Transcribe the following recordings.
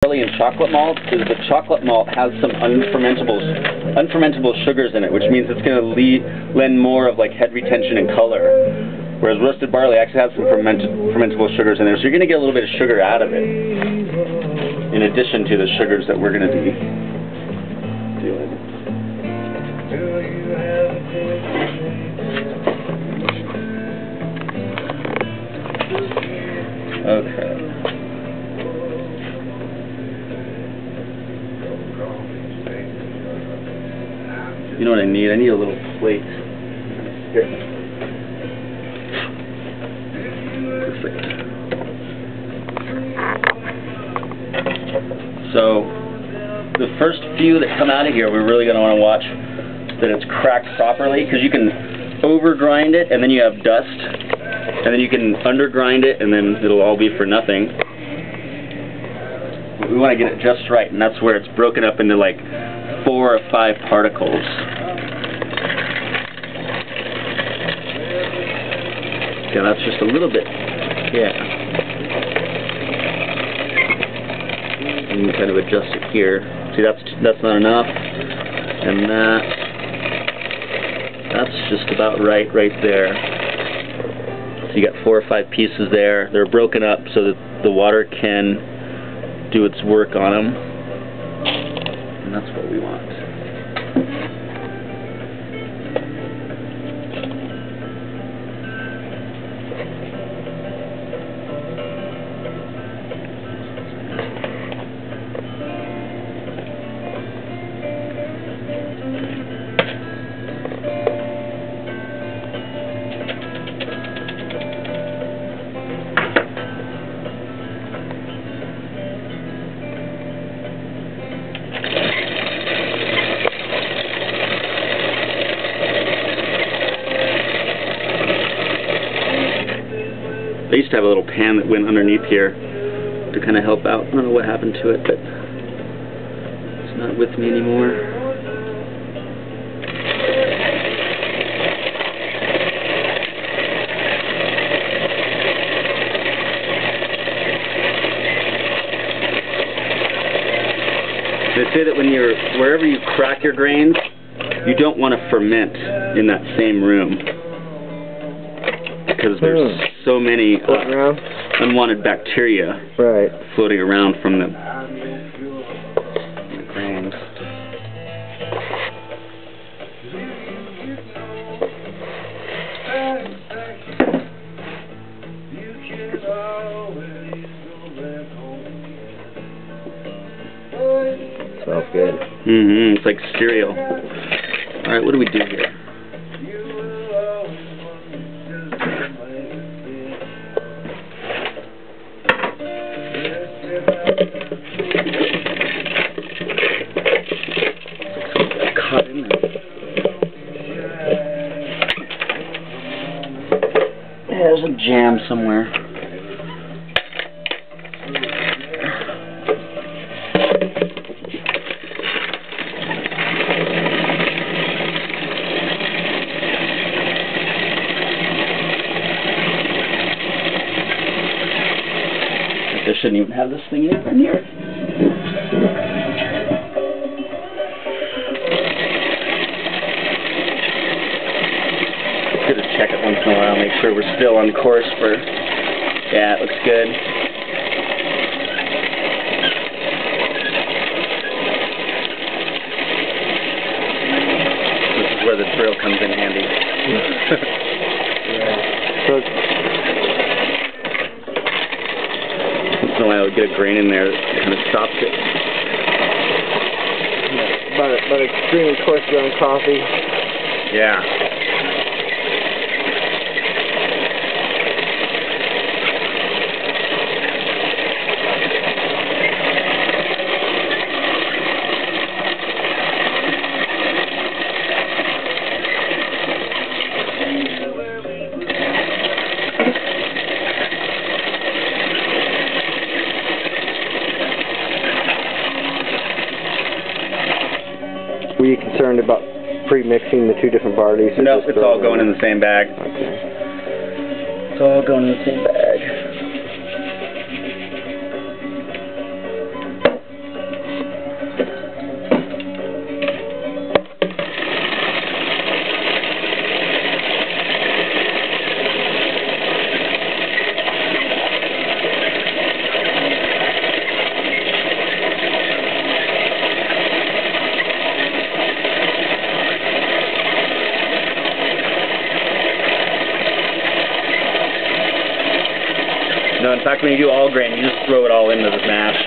Barley and chocolate malt is the chocolate malt has some unfermentable sugars in it, which means it's going to lend more of like head retention and color. Whereas roasted barley actually has some fermentable sugars in there, so you're going to get a little bit of sugar out of it, in addition to the sugars that we're going to be doing. Okay. You know what I need? I need a little plate. Here. Perfect. So, the first few that come out of here, we're really going to want to watch that it's cracked properly, because you can over-grind it, and then you have dust, and then you can under-grind it, and then it'll all be for nothing. We want to get it just right, and that's where it's broken up into like 4 or 5 particles. Yeah, that's just a little bit. Yeah. And you kind of adjust it here. See, that's not enough. And that's just about right there. So you got 4 or 5 pieces there. They're broken up so that the water can do its work on them. And that's what we want. I used to have a little pan that went underneath here to kind of help out. I don't know what happened to it, but it's not with me anymore. They say that wherever you crack your grains, you don't want to ferment in that same room, because there's so many unwanted bacteria floating around from the grains. Smells good. It's like cereal. Alright, what do we do here? Caught in there. There's a jam somewhere. I shouldn't even have this thing in here. Good to check it once in a while, make sure we're still on course for. Yeah, it looks good. This is where the drill comes in handy. So once in a while, we get a grain in there that kind of stops it. But extremely coarse ground coffee. Yeah. Were you concerned about pre-mixing the 2 different barleys? No, it's all going in the same bag. Okay. It's all going in the same bag. In fact, when you do all grain, you just throw it all into the mash.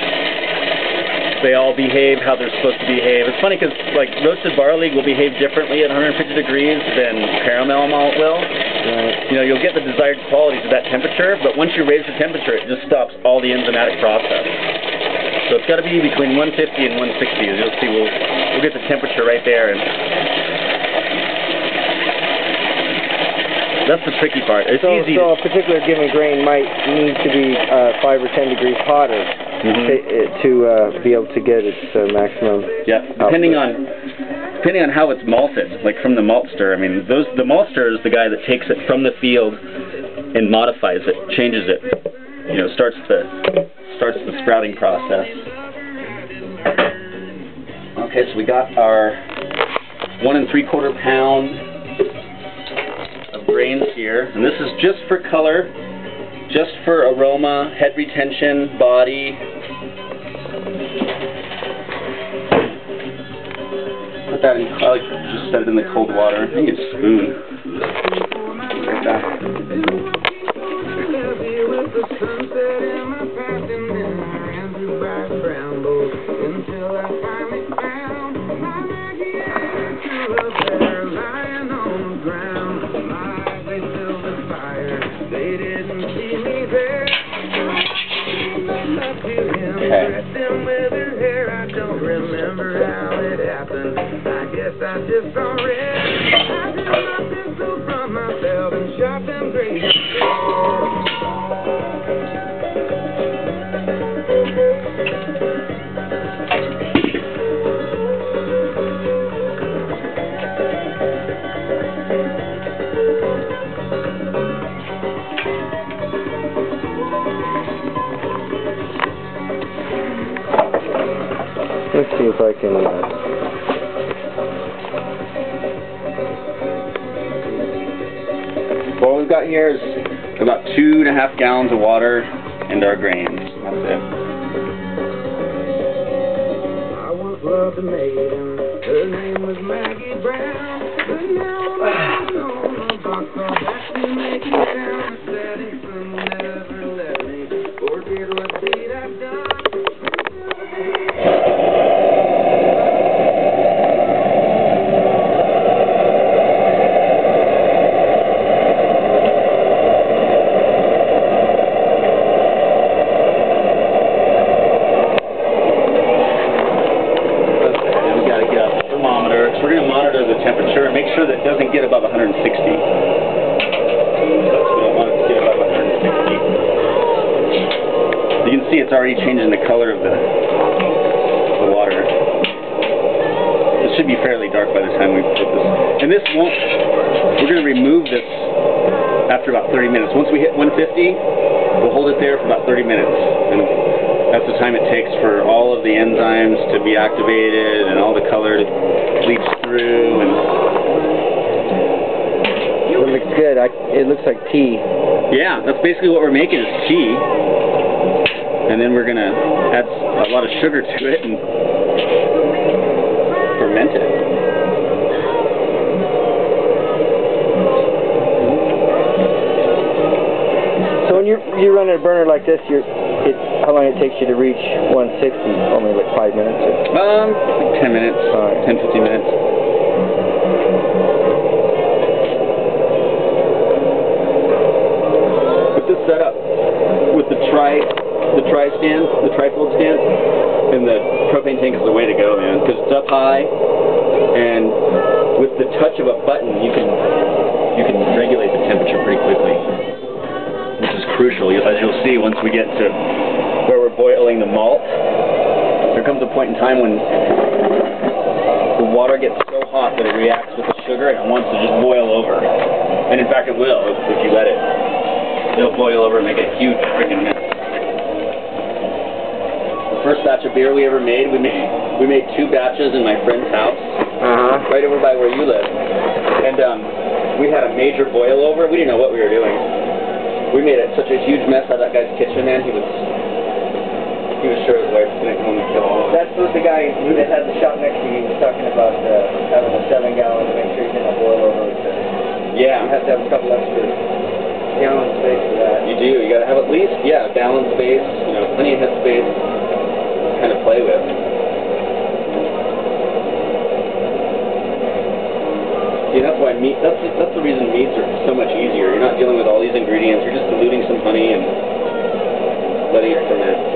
They all behave how they're supposed to behave. It's funny because like roasted barley will behave differently at 150 degrees than caramel malt will. Right. You know, you'll get the desired qualities at that temperature, but once you raise the temperature, it just stops all the enzymatic process. So it's got to be between 150 and 160. As you'll see, we'll get the temperature right there, and that's the tricky part. It's easy. So a particular given grain might need to be 5 or 10 degrees hotter to be able to get its maximum. Yeah, depending on how it's malted, like from the maltster. I mean, the maltster is the guy that takes it from the field and modifies it, changes it. You know, starts the sprouting process. Okay, so we got our 1 3/4 pound of grains here, and this is just for color, just for aroma, head retention, body. Put that in. I like to just set it in the cold water. I think it's a spoon. Like that. Let's see if I can. What we've got here is about 2.5 gallons of water and our grains. That's it. I once loved a maiden. Her name was Maggie Brown. But now I'm on a box called Back to Making Sound. Steady sun will never let me forget what deed I've done. Make sure that it doesn't get above 160. We don't want it to get above 160. You can see it's already changing the color of the water. It should be fairly dark by the time we put this. And this won't, we're going to remove this after about 30 minutes. Once we hit 150, we'll hold it there for about 30 minutes. And that's the time it takes for all of the enzymes to be activated and all the color to bleach through. And it looks good. It looks like tea. Yeah, that's basically what we're making is tea. And then we're going to add a lot of sugar to it and ferment it. So when you run a burner like this, how long it takes you to reach 160? Only like 5 minutes? Like 10 minutes. All right. 10, 15 minutes. This setup with the trifold stand, and the propane tank is the way to go, man, because it's up high, and with the touch of a button, you can regulate the temperature pretty quickly, which is crucial. As you'll see once we get to where we're boiling the malt, there comes a point in time when the water gets so hot that it reacts with the sugar and it wants to just boil over, and in fact it will if you let it. It'll boil over and make a huge freaking mess. The first batch of beer we ever made, we made 2 batches in my friend's house, right over by where you live. And we had a major boil over. We didn't know what we were doing. We made it such a huge mess out of that guy's kitchen, man. He was sure his wife was going to come home and kill all of it. That's what the guy that had the shop next to you was talking about, having a 7 gallon to make sure you didn't boil over. Yeah. You have to have a couple extra gallon space for that. You do. You got to have at least, yeah, a gallon space, you know, plenty of head space to kind of play with. See, that's why meat, that's the reason meats are so much easier. You're not dealing with all these ingredients. You're just diluting some honey and letting it ferment.